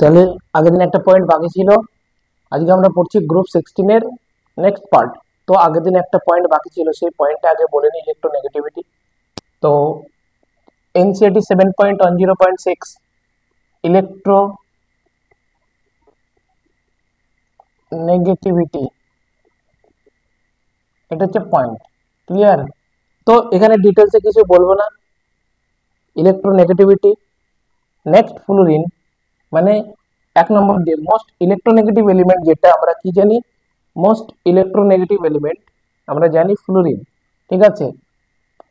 তাহলে আগের দিন একটা পয়েন্ট বাকি ছিল, আজকে আমরা পড়ছি গ্রুপ 16 এর নেক্সট পার্ট। তো আগের দিন একটা পয়েন্ট বাকি ছিল, সেই পয়েন্টটা আগে বলে নিই, ইলেকট্রোনেগেটিভিটি। তো এনসিইআরটি 7.10.6 ইলেকট্রোনেগেটিভিটি, এটা হচ্ছে পয়েন্ট। ক্লিয়ার? তো এখানে ডিটেলসে কিছু বলবো না। ইলেকট্রোনেগেটিভিটি, নেক্সট ফ্লুরিন, মানে এক নম্বর যে মোস্ট ইলেকট্রোনেগেটিভ এলিমেন্ট, যেটা আমরা কি জানি, মোস্ট ইলেকট্রোনেগেটিভ এলিমেন্ট আমরা জানি ফ্লুরিন। ঠিক আছে,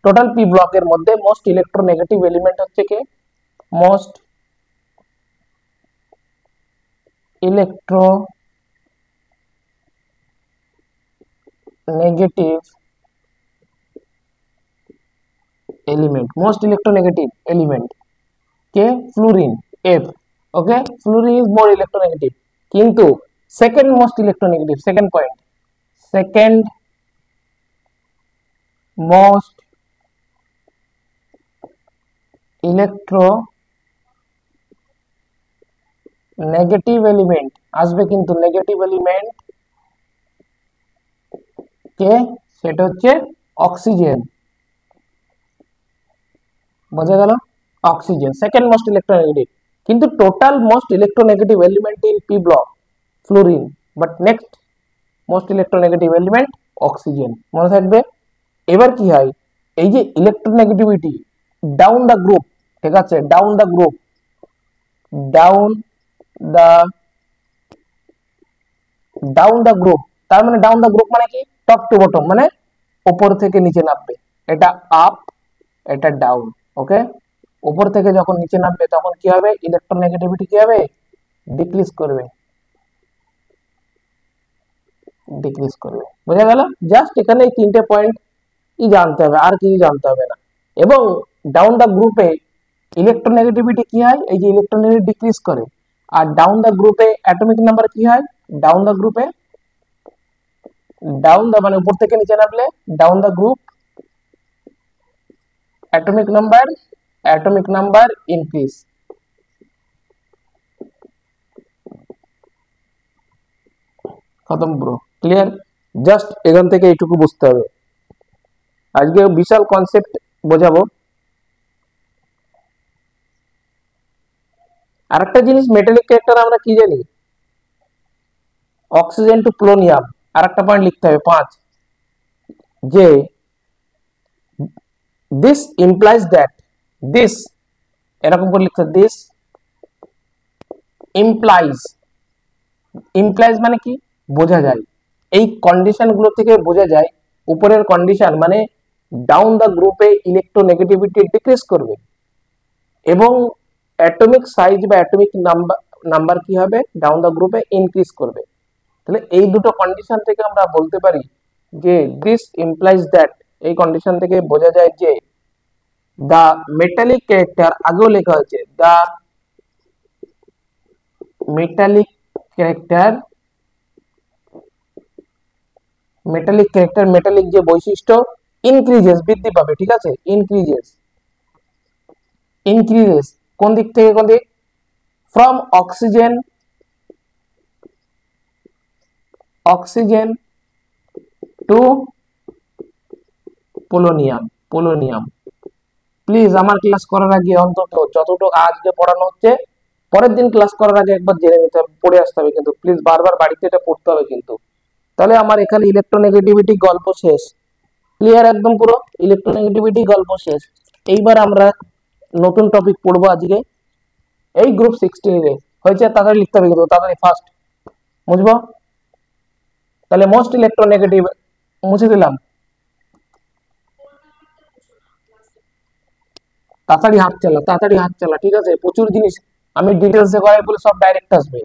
টোটাল পি ব্লকের মধ্যে মোস্ট ইলেকট্রোনেগেটিভ এলিমেন্ট হচ্ছে কি, most electronegative element, most electronegative element কে, fluorine, F. Okay, fluorine is more electronegative, কিন্তু second most electronegative, second point, second most electronegative element আসবে, কিন্তু নেগেটিভ এলিমেন্ট কে, সেটা হচ্ছে অক্সিজেন। বোঝা গেল? অক্সিজেন সেকেন্ড মোস্ট ইলেকট্রোনেগেটিভ, কিন্তু total most electronegative element in P block fluorine, but next most electronegative element oxygen. মনে থাকবে। এবার কি হয়, এই যে ইলেকট্রোনেগেটিভিটি ডাউন দ্য গ্রুপ, ঠিক আছে, down the group, down the group, তার মানে ডাউন দ্য গ্রুপ মানে কি, টপ টু বটম, মানে উপর থেকে নিচে নামবে। এটা আপ, এটা ডাউন। ওকে, উপর থেকে যখন নিচে নামবে তখন কি হবে, ইলেকট্রোনেগেটিভিটি কি হবে, ডিক্রিজ করবে, ডিক্রিজ করবে। বোঝা গেল? জাস্ট এখানে এই তিনটে পয়েন্ট ই জানতে হবে, আর কিছু জানতে হবে না। এবং ডাউন দ্য গ্রুপে ইলেকট্রোনেগেটিভিটি কি হয়, এই যে ইলেকট্রোনেগেটিভিটি ডিক্রিজ করে। আর ডাউন দ্য গ্রুপে অ্যাটমিক নাম্বার কি হয়, ডাউন দ্য গ্রুপে, ডাউন দ্য মানে উপর থেকে নিচে নামলে, down the group atomic number increase. খতম ব্রো। ক্লিয়ার? জাস্ট এখান থেকে এইটুকু বুঝতে হবে। আজকে বিশাল কনসেপ্ট বোঝাবো। আরেকটা জিনিস, মেটালিক ক্যারেক্টার আমরা কি জানি, অক্সিজেন টু পোলোনিয়াম। আরেকটা পয়েন্ট লিখতে হবে 5, যে দিস ইমপ্লাইজ দ্যাট, দিস এরকম করে লিখতে, দিস ইমপ্লাইজ, ইমপ্লাইজ মানে কি, বোঝা যায়, এই কন্ডিশন গুলো থেকে বোঝা যায়, উপরের কন্ডিশন মানে ডাউন দ্য গ্রুপে ইলেকট্রোনেগেটিভিটি ডিক্রিজ করবে এবং অ্যাটমিক সাইজ বা অ্যাটমিক নাম্বার কি হবে, ডাউন দ্য গ্রুপে ইনক্রিজ করবে। তাহলে এই দুটো কন্ডিশন থেকে আমরা বলতে পারি যে দিস ইমপ্লাইজ দ্যাট, এই কন্ডিশন থেকে বোঝা যায় যে দ্য মেটালিক ক্যারেক্টার, আগেও লেখা হয়েছে, দ্য মেটালিক ক্যারেক্টার, মেটালিক যে বৈশিষ্ট্য, ইনক্রিজেস, বৃদ্ধি পাবে। ঠিক আছে, ইনক্রিজেস কোন দিক থেকে, কোন দিক, from oxygen to polonium. Please আমার ক্লাস করার আগে অন্তত যতটুকু আজকে পড়ানো হচ্ছে, পরের দিন ক্লাস করার আগে একবার জেনে নিতে হবে, পড়ে আসতে হবে, কিন্তু প্লিজ বারবার বাড়িতে এটা পড়তে হবে কিন্তু। তাহলে আমার এখানে ইলেকট্রোনেগেটিভিটি গল্প শেষ। ক্লিয়ার? একদম পুরো ইলেকট্রোনেগেটিভিটি গল্প শেষ। এইবার আমরা নতুন টপিক পড়বো আজকে, এই গ্রুপ 16 এ হয়েছে। তাড়াতাড়ি লিখতে হবে কিন্তু, তাড়াতাড়ি ফাস্ট, বুঝবো? তাহলে মোস্ট ইলেকট্রোনেগেটিভ মুছে দিলাম, তাড়াতাড়ি হাত চালা, ঠিক আছে? প্রচুর জিনিস আমি ডিটেলসে করাই বলে সব ডাইরেক্ট আসবে।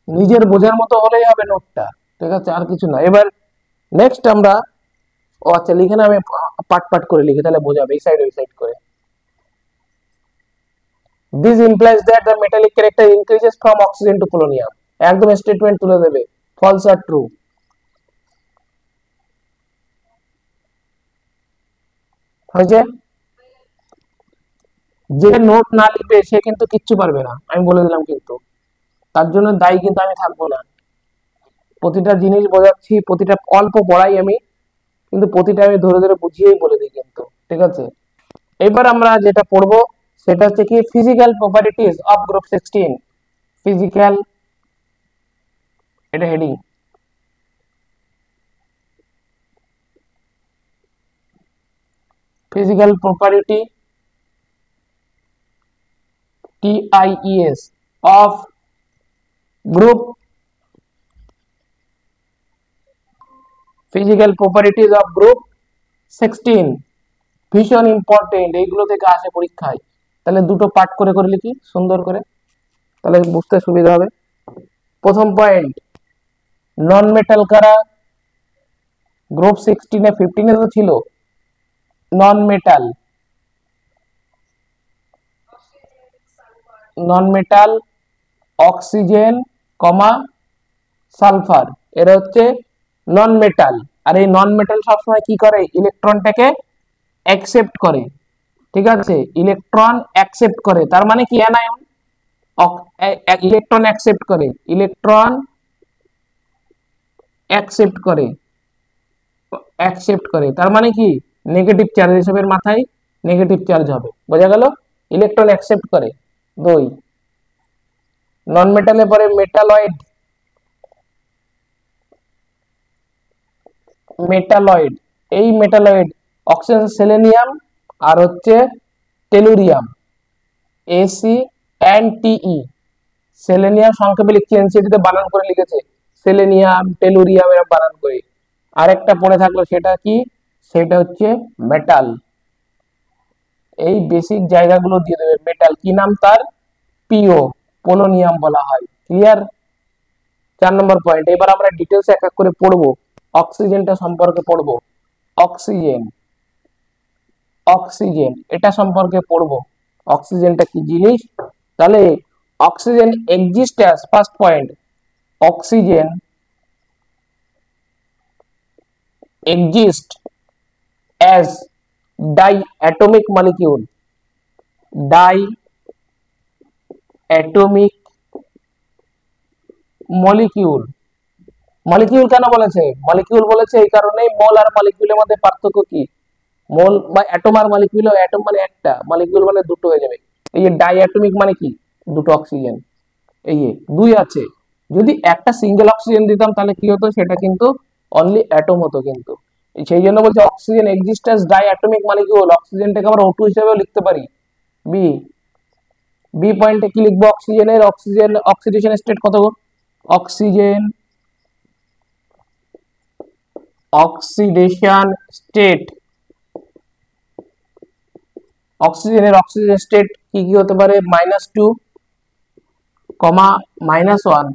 নিজের বোঝার মতো হলেই হবে নোটটা, ঠিক আছে, আর কিছু না। এবার নেক্সট আমরা, ও আচ্ছা লিখে না, আমি পাট করে লিখি, তাহলে বোঝাবে, এই সাইড ওই সাইড করে। This implies that the metallic character increases from oxygen to polonium. একদম স্টেটমেন্ট তুলে দেবে, false or true. হয়েছে? যে নোট না লিখবে সে কিন্তু কিচ্ছু পারবে না, আমি বলে দিলাম। কিন্তু তার জন্য দায়ী কিন্তু আমি থাকবো না। প্রতিটা জিনিস বোঝাচ্ছি, প্রতিটা অল্প পড়াই আমি, কিন্তু প্রতিটা আমি ধরে ধরে বুঝিয়েই বলে দিই কিন্তু। ঠিক আছে, এবার আমরা যেটা পড়বো সেটা হচ্ছে কি physical properties of group 16। Physical, এটা heading, physical property TIES of group, physical properties of group 16 ভীষণ ইম্পর্টেন্ট, এইগুলো থেকে আসে পরীক্ষায়। তাহলে দুটো পার্ট করে করে লিখি সুন্দর করে, তাহলে বুঝতে সুবিধা হবে। প্রথম পয়েন্ট, নন মেটাল কারা? গ্রুপ 16 এ 15 এ তো ছিল non metal. Non metal oxygen comma sulphur, এরা হচ্ছে নন মেটাল। আর এই নন মেটাল সবসময় কি করে? ইলেকট্রনটাকে অ্যাকসেপ্ট করে। ঠিক আছে, ইলেকট্রন অ্যাকসেপ্ট করে, তার মানে কি অ্যানায়ন, ইলেকট্রন অ্যাকসেপ্ট করে, ইলেকট্রন অ্যাকসেপ্ট করে, অ্যাকসেপ্ট করে, তার মানে কি নেগেটিভ চার্জ, এসবের মাথায় নেগেটিভ চার্জ হবে। বোঝা গেল? ইলেকট্রন অ্যাকসেপ্ট করে। দুই, নন মেটালে পরে মেটালয়েড, মেটালয়েড, এই মেটালয়েড অক্সিজেন সেলেনিয়াম আর হচ্ছে টেলুরিয়াম, ACNTE, সেলেনিয়াম সংক্ষেপে লিখছে, এনসিটিতে বানান করে লিখেছে সেলেনিয়াম টেলুরিয়াম এর বানান করে। আরেকটা পড়ে থাকলো সেটা কি? সেটা হচ্ছে মেটাল। এই বেসিক জায়গাগুলো দিয়ে দেবে। মেটাল কি নাম তার? পিও, পোলোনিয়াম বলা হয়। ক্লিয়ার? 4 নম্বর পয়েন্ট। এবার আমরা ডিটেলস এক এক করে পড়বো, অক্সিজেনটা সম্পর্কে পড়বো। অক্সিজেন, অক্সিজেন এটা সম্পর্কে পড়বো, অক্সিজেনটা কি জিনিস। তাহলে oxygen exist as, first point, oxygen exist as diatomic molecule, diatomic molecule। Molecule কেন বলেছে? মলিকিউল বলেছে এই কারণে, মোল আর মলিকিউলের মধ্যে পার্থক্য কি? মোল বা অ্যাটম আর মলিকিউল, অ্যাটম মানে একটা, মলিকিউল মানে দুটো হয়ে যাবে। এই যে ডাইঅ্যাটমিক মানে কি? দুটো অক্সিজেন। এই যে দুই আছে, যদি একটা সিঙ্গেল অক্সিজেন দিতাম তাহলে কি হতো? সেটা কিন্তু অনলি অ্যাটম হতো। কিন্তু সেই জন্য বলছে অক্সিজেন এক্সিস্টেন্স ডাইঅ্যাটমিক মলিকিউল। অক্সিজেনটাকে আমরা O2 হিসেবেও লিখতে পারি। বি, বি পয়েন্টে কি লিখবো? অক্সিজেনের অক্সিজেন অক্সিডেশন স্টেট কত? অক্সিজেন অক্সিডেশন স্টেট, অক্সিজেনের অক্সিজেন স্টেট কি কি হতে পারে? -2, -1,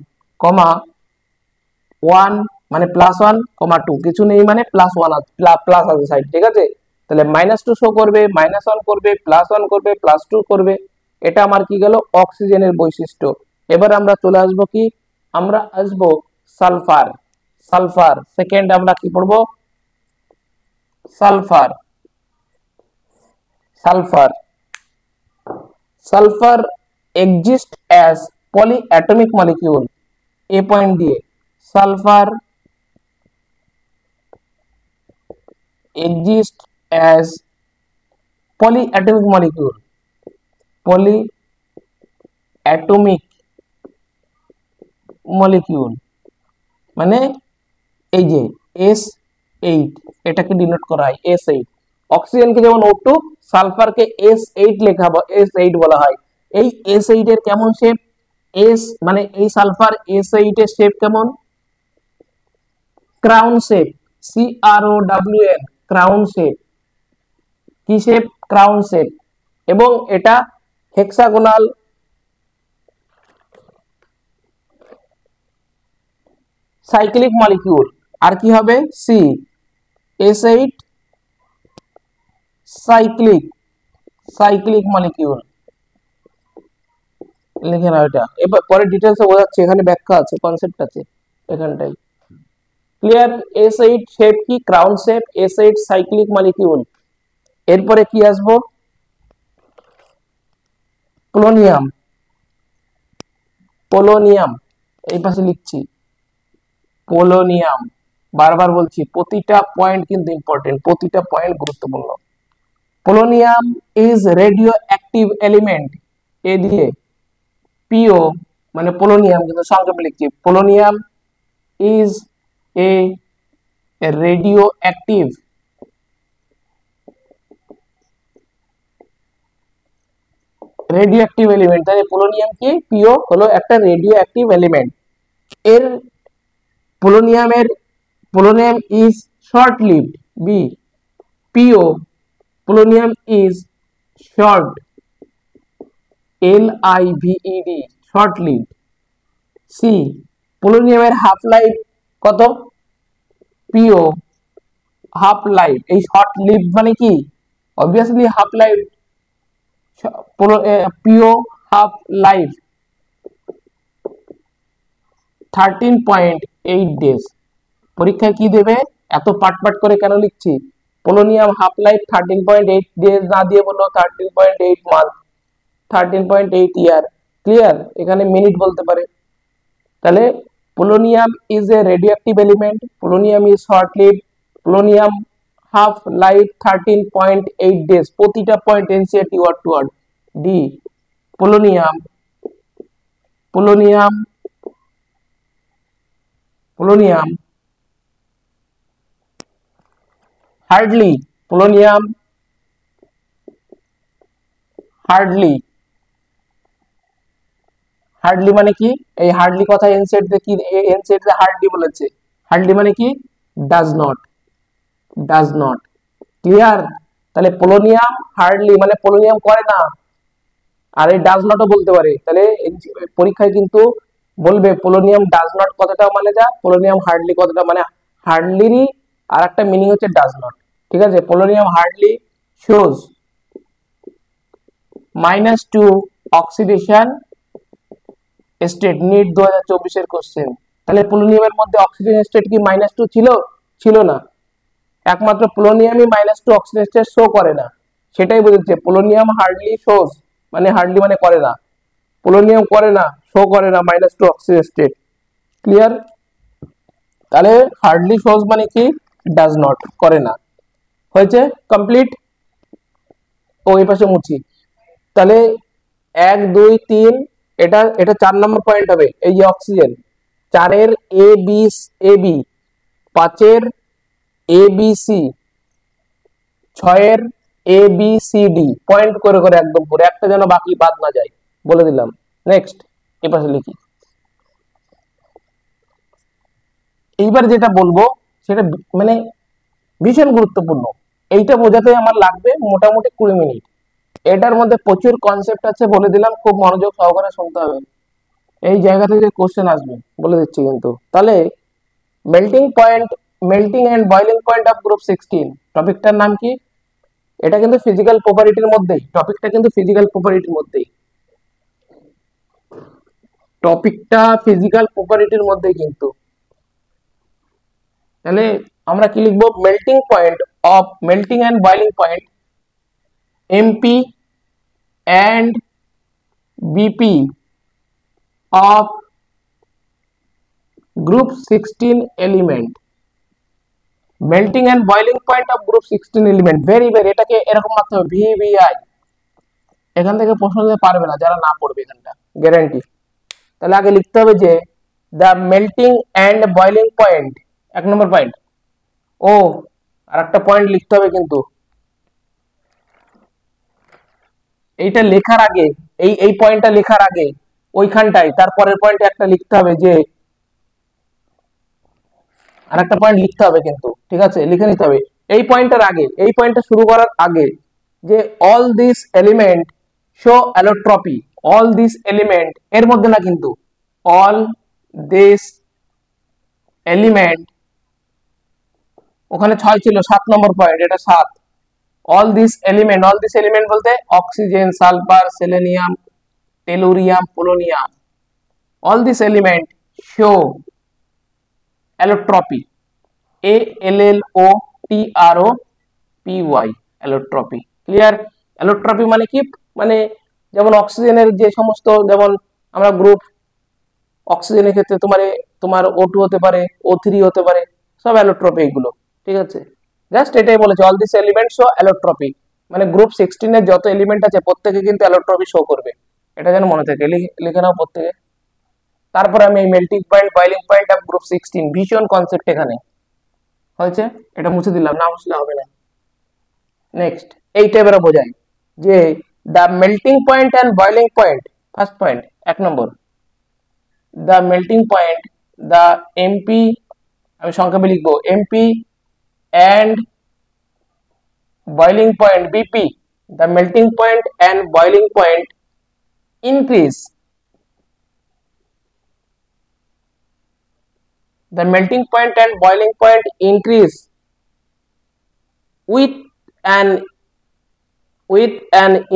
1 মানে +1, 2 কিছু নেই মানে +1 আছে, প্লাস আছে সাইড। ঠিক আছে, তাহলে -2 শো করবে, -1 করবে, +1 করবে, +2 করবে। এটা আমার কি গেল? অক্সিজেনের বৈশিষ্ট্য। এবার আমরা চলে আসবো কি? আমরা আসবো সালফার। সালফার সেকেন্ড আমরা কি পড়বো? Sulphur, sulphur, sulphur exist as polyatomic molecule. A point দিয়ে sulphur exist as polyatomic molecule, polyatomic molecule মানে এই যে S8, এটাকে ডিনোট করা হয় S8। অক্সিজেনকে যেমন O2, সালফারকে S8 লেখা বা S8 বলা হয়। এই S8 এর কেমন শেপ? S মানে এই সালফার S8 এর শেপ কেমন? Crown shape, CROWN, crown shape. কি শেপ? Crown shape. এবং এটা হেক্সাগোনাল সাইক্লিক মলিকিউল। আর কি হবে? C, S8 cyclic, cyclic molecule লিখে নাও এটা। এবার পরে ডিটেইলসে বোঝাচ্ছি, এখানে ব্যাখ্যা আছে, কনসেপ্ট আছে এখানটাই। ক্লিয়ার? S8 শেপ কি? Crown shape, S8 cyclic molecule. এরপরে কি আসবো, পোলোনিয়াম, পোলোনিয়াম এই পাশে লিখছি পোলোনিয়াম, বারবার বলছি প্রতিটা পয়েন্ট কিন্তু ইম্পর্টেন্ট, প্রতিটা পয়েন্ট গুরুত্বপূর্ণ। Polonium is radioactive element, A দিয়ে পিও মানে পোলোনিয়াম কিন্তু সংক্ষেপে লিখছি, polonium is a radioactive radioactive element, তাহলে পোলোনিয়াম কি, পিও হলো একটা রেডিও অ্যাক্টিভ এলিমেন্ট। এর পোলোনিয়ামের polonium is short lived, B Po polonium is short, LIVED short lived. C পোলোনিয়ামের হাফ লাইফ কত, পিও হাফ লাইফ, এই short lived মানে কি, obviously half life, Po half life 13.8 days. পরীক্ষায় কি দেবে, এত পাট পাট করে কেন লিখছি, পোলোনিয়াম হাফ লাইফ 13.8 ডেজ না দিয়ে বললো 13.8 মান্থ, 13.8 ইয়ার, ক্লিয়ার, এখানে মিনিট বলতে পারে। তাহলে polonium is a radioactive element, polonium is short live, polonium half life 13.8 days, প্রতিটা point NCERT word to word. D polonium, polonium, polonium hardly, polonium hardly, hardly মানে কি, এই হার্ডলি কথা এনসেট তে কি, এনসেট তে হার্ডলি বলেছে, হার্ডলি মানে কি, does not, does not, clear. তাহলে পোলোনিয়াম হার্ডলি মানে পোলোনিয়াম করে না, আর এই ডাজ নটও বলতে পারে। তাহলে পরীক্ষায় কিন্তু বলবে পোলোনিয়াম ডাজ নট কথাটা মানে যা, পোলোনিয়াম হার্ডলি কথাটা মানে, হার্ডলিরই আর একটা মিনিং হচ্ছে ডাজ নট, ঠিক আছে। Polonium hardly shows -2 oxidation state, NEET 2024 এর কোশ্চেন। তাহলে পোলোনিয়ামের মধ্যে অক্সিডেশন স্টেট কি -2 ছিল, ছিল না, একমাত্র পোলোনিয়ামই -2 অক্সিডেশন স্টেট শো করে না, সেটাই বোঝাচ্ছে পোলোনিয়াম হার্ডলি শোজ, মানে হার্ডলি মানে করে না, পোলোনিয়াম করে না, শো করে না -2 অক্সিডেশন স্টেট, ক্লিয়ার। তাহলে হার্ডলি শোজ মানে কি, ডাজ নট, করে না, হয়েছে কমপ্লিট। ও এই পাশে মুছি, তাহলে 1 2 3, এটা এটা 4 নম্বর পয়েন্ট হবে, এই যে oxygen, 4 A B, A B 5 A B C, 6 A B C D, point করে করে একদম পুরো, একটা যেন বাকি বাদ না যায়, বলে দিলাম। নেক্সট এই পাশে লিখি, এইবার যেটা বলবো সেটা মানে ভীষণ গুরুত্বপূর্ণ, এইটা বোঝাতে আমার লাগবে মোটামুটি 20 মিনিট, এটার মধ্যে প্রচুর কনসেপ্ট আছে, বলে দিলাম, খুব মনোযোগ সহকারে শুনতে হবে, এই জায়গা থেকে কোশ্চেন আসবে বলে দিচ্ছি কিন্তু। তাহলে melting point, melting and boiling point of group 16, টপিকটার নাম কি, এটা কিন্তু ফিজিক্যাল প্রপার্টির মধ্যেই, টপিকটা কিন্তু ফিজিক্যাল প্রপার্টির মধ্যেই, টপিকটা ফিজিক্যাল প্রপার্টির মধ্যেই কিন্তু। তাহলে আমরা কি লিখবো, melting point of, melting and boiling point MP and BP of group 16 element, melting and boiling point of group 16 element, very very, এটাকে এরকম মাত্র VVI, এখান থেকে প্রশ্ন দিতে পারবে না যারা না পড়বে এখানটা, গ্যারান্টি। তাহলে আগে লিখতে হবে যে the melting and boiling point, 1 নম্বর পয়েন্ট, ও আরেকটা পয়েন্ট লিখতে হবে কিন্তু, এইটা লেখার আগে, এই পয়েন্টটা লেখার আগে ওইখানটাই তারপরের পয়েন্টে একটা লিখতে হবে, যে আরেকটা পয়েন্ট লিখতে হবে কিন্তু, ঠিক আছে, লিখে নিতে হবে এই পয়েন্টের আগে, এই পয়েন্টটা শুরু করার আগে, যে all this element show allotropy, all this element, এর মধ্যে না কিন্তু, অল দিস এলিমেন্ট, ওখানে 6 ছিল, 7 নম্বর পয়েন্ট, এটা 7, all these element বলতে oxygen, sulphur, selenium, tellurium, polonium, all these element show allotropy, ALLOTROPY, allotropy. Clear? Allotropy মানে কি, মানে যেমন অক্সিজেনের যে সমস্ত, যেমন আমরা গ্রুপ অক্সিজেনের ক্ষেত্রে তোমার O2 হতে পারে, O3 হতে পারে, সব অ্যালোট্রপি এগুলো। ঠিক আছে, জাস্ট এটাই বলেছে অল দিস এলিমেন্টস শো অ্যালোট্রপি, মানে গ্রুপ 16 এর যত এলিমেন্ট আছে প্রত্যেকে কিন্তু অ্যালোট্রপি শো করবে, এটা যেন মনে থাকে, লিখে নাও প্রত্যেকে। তারপরে আমি এই melting point boiling point of group 16 ভীষণ কনসেপ্ট এখানে হয়েছে, এটা মুছে দিলাম, না মুছলে হবে না। নেক্সট এইটা এবারে বোঝাই যে the melting point and boiling point, first point 1 number, the melting point, the MP, আমি সংক্ষেপে লিখবো MP and boiling point BP, the melting point and boiling point increase, the melting point and boiling point increase with an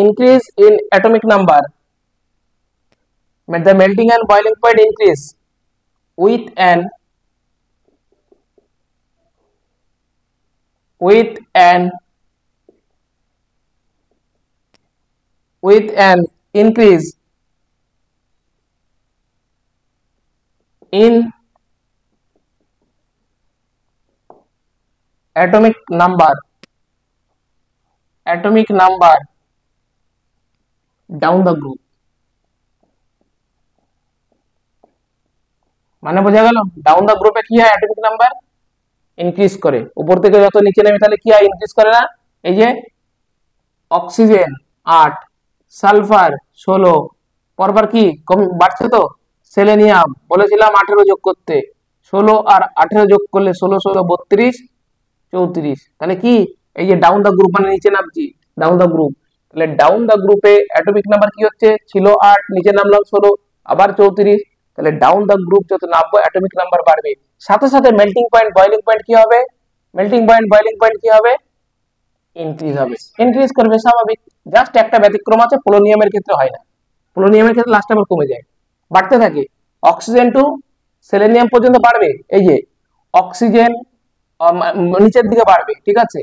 increase in atomic number, the melting and boiling point increase with an increase in atomic number down the group, মানে বোঝা গেল, down দা গ্রুপে কি হয়, atomic number increase করে, উপর থেকে যত নিচে নেমে তাহলে কি হয়, ইনক্রিজ করে না। এই যে অক্সিজেন 8, সালফার 16, পরপর কি কম বাড়ছে, তো সেলেনিয়াম বলেছিলাম 18 যোগ করতে, 16 আর 18 যোগ করলে 16 16 32 34, তাহলে কি এই যে ডাউন দা গ্রুপ মানে নিচে নামছি, ডাউন দা গ্রুপ, তাহলে ডাউন দা গ্রুপে অ্যাটমিক নাম্বার কি হচ্ছে, ছিল 8, নিচে নামলাম 16, আবার 34, তাহলে ডাউন দা গ্রুপ যত নামবো অ্যাটমিক নাম্বার বাড়বে, সাথে সাথে মেল্টিং পয়েন্ট বয়েলিং পয়েন্ট কি হবে, মেল্টিং পয়েন্ট বয়েলিং পয়েন্ট কি হবে, ইনক্রিজ হবে, ইনক্রিজ করবে, স্বাভাবিক। জাস্ট একটা ব্যতিক্রম আছে, পোলোনিয়ামের ক্ষেত্রে হয় না, পোলোনিয়ামের ক্ষেত্রে লাস্ট আবার কমে যায়, বাড়তে থাকে, অক্সিজেন টু সেলেনিয়াম পর্যন্ত বাড়বে, এই যে অক্সিজেন নিচের দিকে বাড়বে, ঠিক আছে,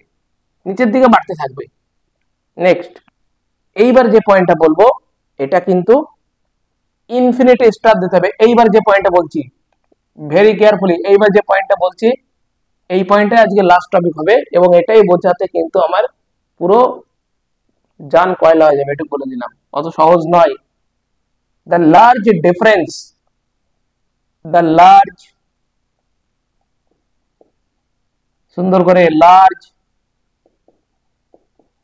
নিচের দিকে বাড়তে থাকবে। নেক্সট এইবার যে পয়েন্টটা বলবো এটা কিন্তু ইনফিনিটি স্টার দিতে হবে, এইবার যে পয়েন্টটা বলছি ভেরি কেয়ারফুলি, এইবার যে পয়েন্টটা বলছি এই পয়েন্টে আজকে লাস্ট টপিক হবে, এবং এটাই বোঝাতে কিন্তু আমার পুরো জান কয়লা হয়ে যাবে, একটু বলে দিলাম, অত সহজ নয়। দ্য লার্জ ডিফারেন্স, সুন্দর করে large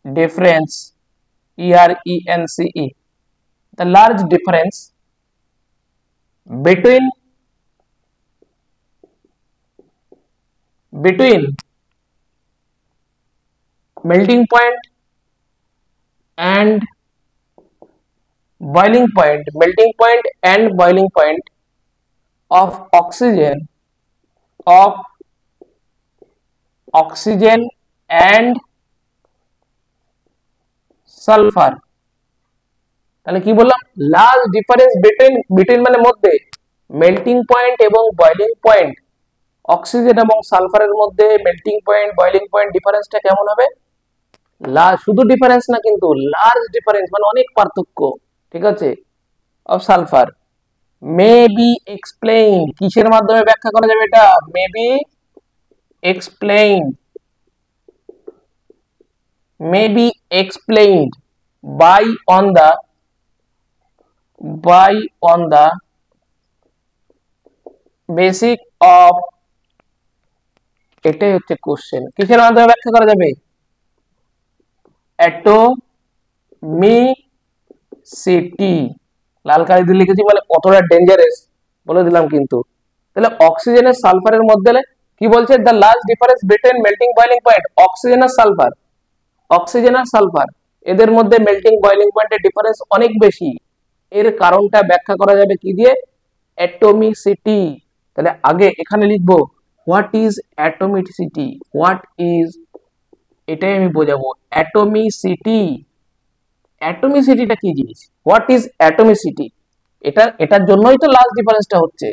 difference, ERENCE, the large difference between melting point and boiling point, of oxygen and sulphur, তাহলে কি বললাম, লার্জ ডিফারেন্স বিটুইন মানে মধ্যে, মেল্টিং পয়েন্ট এবং বয়েলিং পয়েন্ট, অক্সিজেন এবং সালফারের মধ্যে মেল্টিং পয়েন্ট বয়েলিং পয়েন্ট ডিফারেন্সটা কেমন হবে, শুধু ডিফারেন্স না কিন্তু লার্জ ডিফারেন্স, মানে অনেক পার্থক্য, ঠিক আছে, of sulphur may be explain, কিসের মাধ্যমে ব্যাখ্যা করা যাবে, এটা may be explained by on the basic of, এটাই হচ্ছে কোশ্চেন, কিসের মাধ্যমে ব্যাখ্যা করা যাবে, অ্যাটমিসিটি, লাল কালি দিয়ে লিখেছি বলে কতটা ডেঞ্জারাস বলে দিলাম কিন্তু। তাহলে অক্সিজেনের সালফারের মধ্যে কি বলছে, the large difference between melting boiling point, oxygen আর সালফার এদের মধ্যে মেল্টিং বয়েলিং পয়েন্টের ডিফারেন্স অনেক বেশি, এর কারণটা ব্যাখ্যা করা যাবে কি দিয়ে, অ্যাটমিসিটি। তাহলে আগে এখানে লিখবো হোয়াট ইজ অ্যাটমিসিটি, এটাই আমি বোঝাবো, অ্যাটমিসিটিটা কি জিনিস, হোয়াট ইজ অ্যাটমিসিটি, এটার জন্যই তো লার্জ ডিফারেন্সটা হচ্ছে,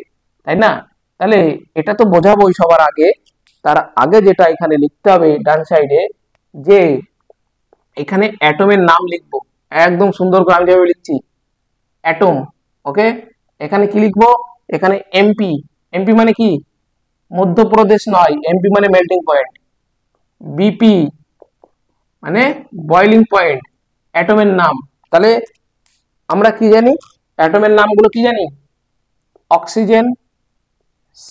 তাই না, তাহলে এটা তো বোঝাবোই সবার আগে, তার আগে যেটা এখানে লিখতে হবে ডান সাইডে, যে এখানে অ্যাটমের নাম লিখবো, একদম সুন্দর করে আমি যেভাবে লিখছি অ্যাটম। ওকে, এখানে কি লিখবো, এখানে এমপি। এমপি মানে কি, মধ্যপ্রদেশ নয়, এমপি মানে মেল্টিং পয়েন্ট। বিপি মানে বয়লিং পয়েন্ট, অ্যাটমের নাম। তাহলে আমরা কি জানি, অ্যাটমের নামগুলো কি জানি, oxygen,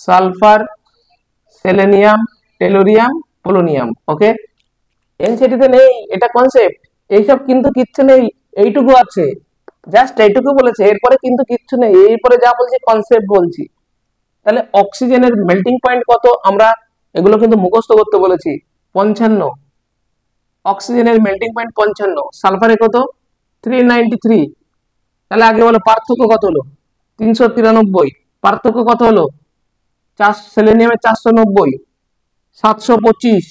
sulphur, selenium, tellurium, polonium. Okay, এনসিটিতে নেই এটা কনসেপ্ট, এইসব কিন্তু কিচ্ছু নেই, এইটুকু আছে, জাস্ট এইটুকু বলেছে, এরপরে কিন্তু কিচ্ছু নেই, এরপরে যা বলছি কনসেপ্ট বলছি। তাহলে অক্সিজেনের মেল্টিং পয়েন্ট কত, আমরা এগুলো কিন্তু মুখস্থ করতে বলেছি, 55। অক্সিজেনের মেল্টিং পয়েন্ট 55, সালফারে কত 393। তাহলে আগে বলো পার্থক্য কত হলো, 393। পার্থক্য কত হলো, সেলেনিয়ামের 490, 725,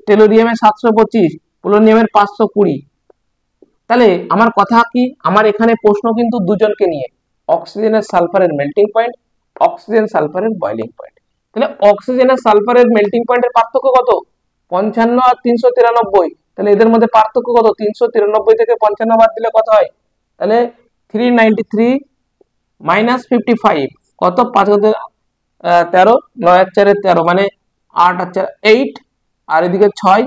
টেলোরিয়ামের 725, পোলোনিয়ামের 520। তাহলে আমার কথা কি, আমার এখানে প্রশ্ন কিন্তু দুজনকে নিয়ে, অক্সিজেনের সালফারের মেল্টিং পয়েন্ট, অক্সিজেন সালফারের বয়লিং পয়েন্ট। তাহলে অক্সিজেনের সালফারের মেল্টিং পয়েন্টের পার্থক্য কত, 55 আর 393। তাহলে এদের মধ্যে পার্থক্য কত, 393 থেকে 55 বাদ দিলে কত হয়, তাহলে 393 মাইনাস 55 কত, 5 13, 9 4 13, মানে 8 4 8, আর এদিকে 6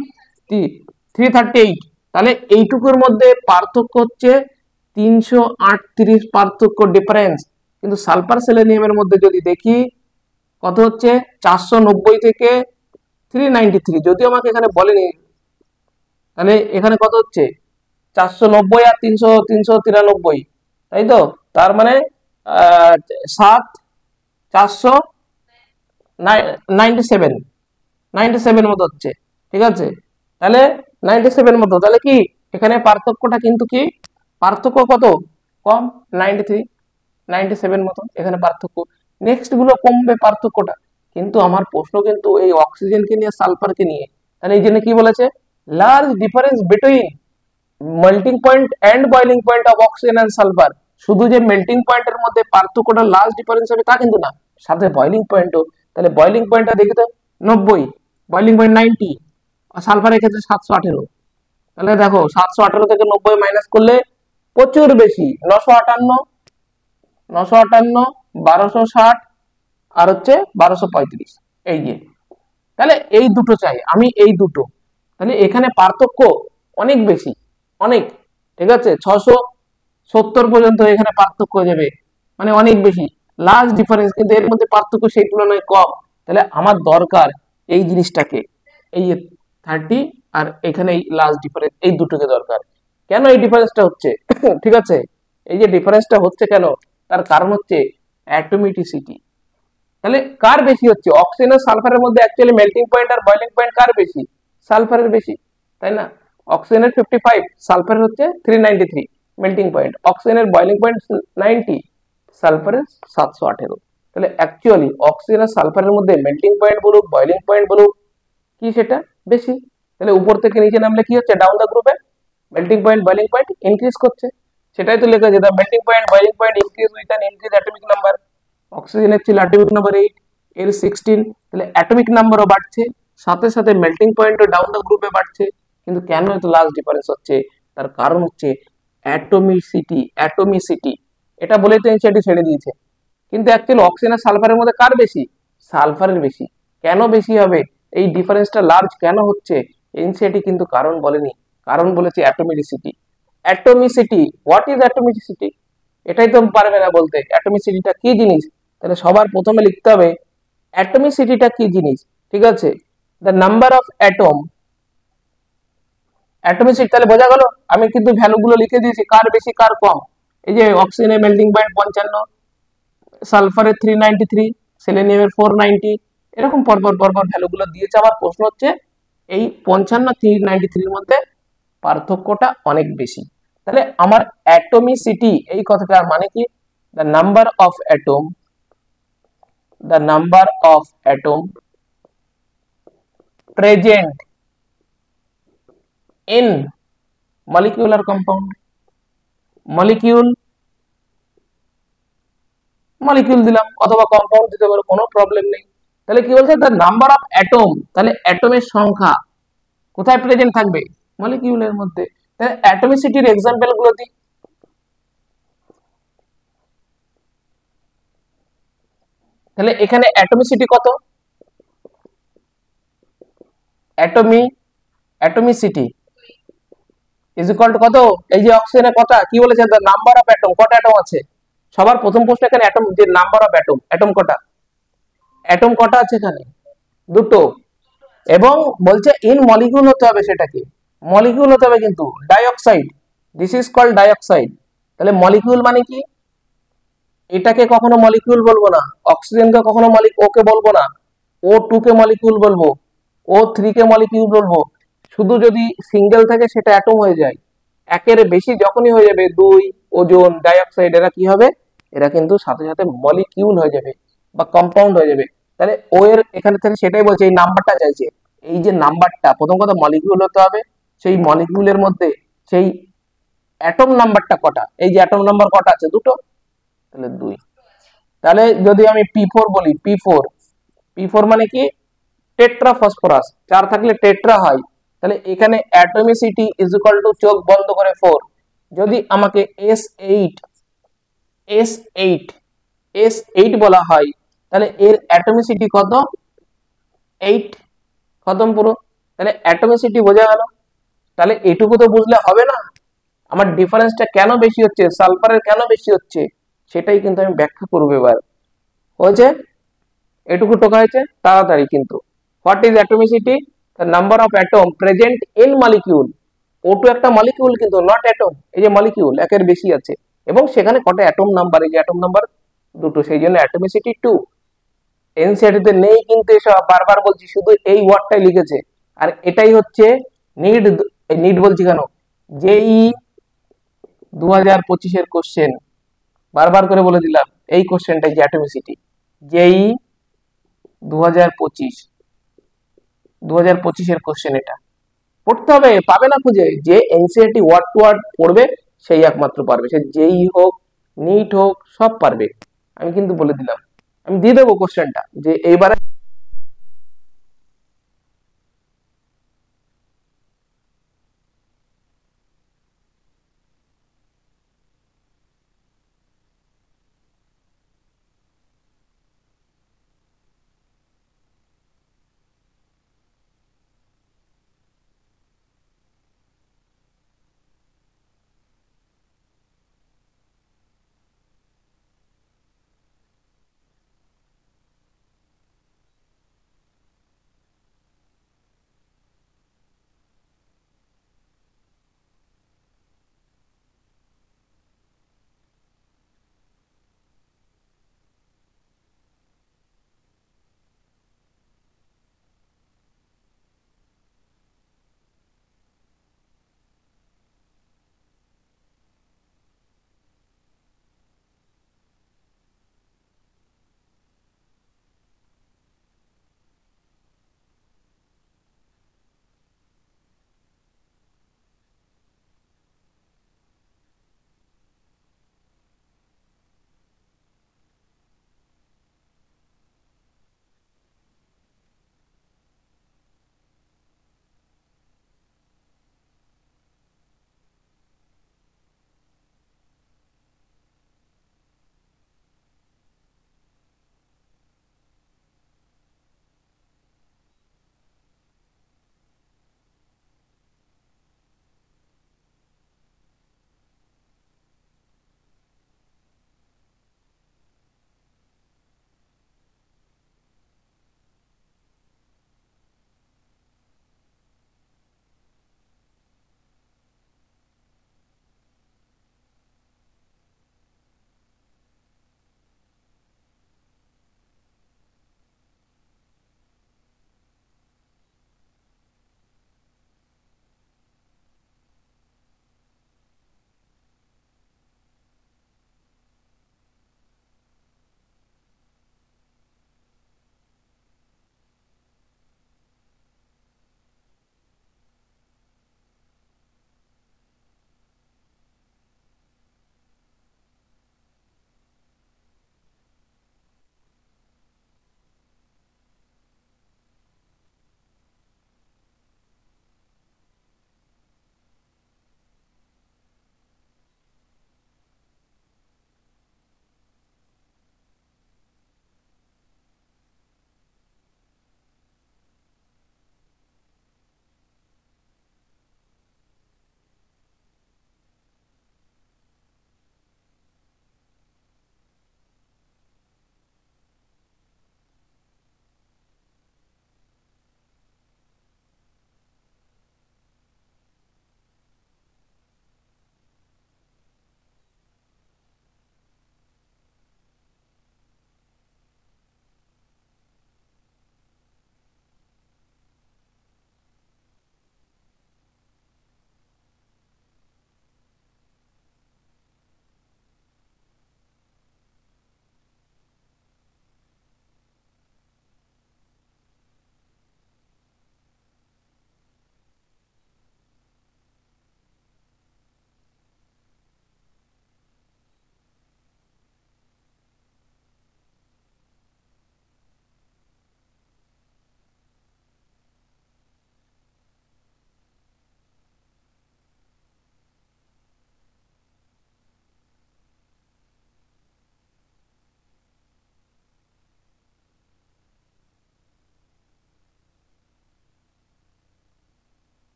338। তাহলে এইটুকুর মধ্যে পার্থক্য হচ্ছে 338 পার্থক্য ডিফারেন্স। কিন্তু সালফার সেলেনিয়ামের মধ্যে যদি দেখি কত হচ্ছে 490 থেকে 393, যদিও আমাকে এখানে বলেনি। তাহলে এখানে কত হচ্ছে 490 আর 393, তাই তো, তার মানে 7 497 মতো হচ্ছে, ঠিক আছে। তাহলে 97 মতো, তাহলে কি এখানে পার্থক্যটা কিন্তু কি, পার্থক্য কত কম, 97 মতো এখানে পার্থক্য, নেক্সট গুলো কমবে পার্থক্যটা। কিন্তু আমার প্রশ্ন কিন্তু এই অক্সিজেনকে নিয়ে সালফারকে নিয়ে, তাহলে এই জন্য কি বলেছে, large difference between melting point and boiling point of oxygen and sulphur. শুধু যে মেল্টিং পয়েন্টের মধ্যে পার্থক্যটা লার্জ ডিফারেন্স হবে তা কিন্তু না, সাথে বয়লিং পয়েন্টও। তাহলে বয়লিং পয়েন্টটা দেখি তো 90, বয়লিং পয়েন্ট 90, আর সালফারের ক্ষেত্রে 718। তাহলে দেখো 718 থেকে 90 মাইনাস করলে প্রচুর বেশি, 958, 1260, আর হচ্ছে 1235, এই যে। তাহলে এই দুটো চাই আমি, এই দুটো। তাহলে এখানে পার্থক্য অনেক বেশি, অনেক, ঠিক আছে, 670 পর্যন্ত এখানে পার্থক্য যাবে, মানে অনেক বেশি, লার্জ ডিফারেন্স, কিন্তু এর মধ্যে পার্থক্য সেই তুলনায় কম। তাহলে আমার দরকার এই জিনিসটাকে, এই যে 30 আর এখানে এই লার্জ ডিফারেন্স, এই দুটোকে দরকার। কেন এই ডিফারেন্সটা হচ্ছে ঠিক আছে, এই যে ডিফারেন্সটা হচ্ছে কেন, তার কারণ হচ্ছে অ্যাটমিটিসিটি। তাহলে কার বেশি হচ্ছে, অক্সিজেন আর সালফারের মধ্যে অ্যাকচুয়ালি মেল্টিং পয়েন্ট আর বয়লিং পয়েন্ট কার বেশি, সালফারের বেশি, তাই না। অক্সিজেনের 55, সালফারের হচ্ছে 393 মেল্টিং পয়েন্ট, অক্সিজেনের বয়লিং পয়েন্ট 90, সালফারের 718। তাহলে অ্যাকচুয়ালি অক্সিজেন আর সালফারের মধ্যে মেল্টিং পয়েন্ট বলুক বয়লিং পয়েন্ট বলুক কি সেটা বেশি। তাহলে উপর থেকে নিচে নামলে কি হচ্ছে, ডাউন দ্য গ্রুপে melting point boiling point increase করছে, সেটাই তো লেখা আছে, the melting point boiling point increase with an increase atomic number. অক্সিজেনের ছিল অ্যাটমিক নাম্বার 8, এর 16, তাহলে অ্যাটমিক নাম্বারও বাড়ছে, সাথে সাথে মেল্টিং পয়েন্টও ডাউন দ্য গ্রুপে বাড়ছে। কিন্তু কেন এত লার্জ ডিফারেন্স হচ্ছে, তার কারণ হচ্ছে অ্যাটমিসিটি। অ্যাটমিসিটি এটা বলেই তো এনসিআরটি ছেড়ে দিয়েছে। কিন্তু অ্যাকচুয়ালি অক্সিজেন আর সালফারের মধ্যে কার বেশি, সালফারের বেশি। কেন বেশি হবে, এই ডিফারেন্সটা লার্জ কেন হচ্ছে, এনসিআরটি কিন্তু কারণ বলেনি, কারণ বলেছে অ্যাটমিসিটি। অ্যাটমিসিটি, হোয়াট ইজ অ্যাটমিসিটি, এটাই তো পারবে না বলতে, অ্যাটমিসিটিটা কি জিনিস। তাহলে সবার প্রথমে লিখতে হবে অ্যাটমিসিটিটা কি জিনিস, ঠিক আছে, দ্য নাম্বার অফ অ্যাটম, অ্যাটমিসিটি। তাহলে বোঝা গেল, আমি কিন্তু ভ্যালুগুলো লিখে দিয়েছি কার বেশি কার কম। এই যে অক্সিজেনের মেল্টিং পয়েন্ট 55, সালফারের 393, সেলেনিয়ামের 490, এরকম পরপর পরপর ভ্যালুগুলো দিয়েছে। আবার প্রশ্ন হচ্ছে এই 55 393 মধ্যে পার্থক্যটা অনেক বেশি। তাহলে আমার অ্যাটমিসিটি এই কথাটার মানে কি, the number of atom, the number of atom present in molecular compound, molecule molecule দিলাম অথবা কম্পাউন্ড দিতে পারো, কোনো প্রবলেম নেই। তাহলে কি বলছে, the number of atom, তাহলে অ্যাটমের সংখ্যা কোথায় প্রেজেন্ট থাকবে, মলিকিউলের মধ্যে। তাহলে অ্যাটমিসিটির এক্সাম্পল গুলো দিই। তাহলে এখানে অ্যাটমিসিটি কত, অ্যাটমিসিটি ইজ ইকুয়াল টু কত, এই যে অক্সিজেনের কটা কি বলেছে, দ্য নাম্বার অফ অ্যাটম, কটা অ্যাটম আছে, সবার প্রথম প্রশ্ন এখানে অ্যাটম, যে নাম্বার অফ অ্যাটম, অ্যাটম কটা, অ্যাটম কটা আছে এখানে, দুটো, এবং বলছে ইন মলিকিউল হতে হবে, সেটা কি মলিকিউল হতে হবে, কিন্তু dioxide, this is called dioxide. তাহলে মলিকিউল মানে কি, এটাকে কখনো মলিকিউল বলবো না, অক্সিজেনকে কখনো ওকে বলবো না, O2 কে মলিকিউল বলবো, O3 কে মলিকিউল বলবো, শুধু যদি সিঙ্গেল থাকে সেটা অ্যাটম হয়ে যায়, একের বেশি যখনই হয়ে যাবে, দুই, ওজোন, ডাইঅক্সাইড, এরা কি হবে, এরা কিন্তু সাথে সাথে মলিকিউল হয়ে যাবে বা কম্পাউন্ড হয়ে যাবে। তাহলে ও এর এখানে থেকে সেটাই বলছে, এই নাম্বারটা চাইছে, এই যে নাম্বারটা, প্রথম কথা মলিকিউল হতে হবে, সেই মলিকিউলের মধ্যে সেই অ্যাটম নাম্বারটা কটা, এই যে অ্যাটম নাম্বার কটা আছে, দুটো, তাহলে দুই। তাহলে যদি আমি P4 বলি, P4 মানে কি, টেট্রা ফসফরাস, চার থাকলে টেট্রা হয়, তাহলে এখানে অ্যাটমিসিটি ইজ ইকুয়াল টু চোখ বন্ধ করে 4। যদি আমাকে S8 বলা হয়, তাহলে এর অ্যাটমিসিটি কত, 8, খতম পুরো। তাহলে অ্যাটমিসিটি বোঝা গেল। তাহলে এটুকু তো বুঝলে হবে না, আমার ডিফারেন্সটা কেন বেশি হচ্ছে, সালফারের কেন বেশি হচ্ছে, সেটাই কিন্তু আমি ব্যাখ্যা করবো এবার। হয়েছে, এটুকু টোকা হয়েছে, তাড়াতাড়ি কিন্তু। What is atomicity, the number of atom present in molecule, O2 একটা মলিকিউল কিন্তু নট অ্যাটম, এই যে মলিকিউল একের বেশি আছে, এবং সেখানে কটা অ্যাটম নাম্বার, এই যে অ্যাটম নাম্বার দুটো, সেই জন্য অ্যাটমিসিটি 2। এনসিইআরটি তে নেই কিন্তু এসব, বারবার বলছি, শুধু এই ওয়ার্ডটাই লিখেছে, আর এটাই হচ্ছে নিড, নিড বলছি কেন, জেই 2025-এর কোশ্চেন, বারবার করে বলে দিলাম, এই কোশ্চেনটাই যে অ্যাটমিসিটি, জেই 2025-এর কোশ্চেন, এটা পড়তে হবে, পাবে না খুঁজে, যে এনসিইআরটি ওয়ার্ড টু ওয়ার্ড পড়বে সেই একমাত্র পারবে, সে জেই হোক, নিট হোক, সব পারবে, আমি কিন্তু বলে দিলাম। আমি দিয়ে দেবো কোশ্চেনটা, যে এইবারে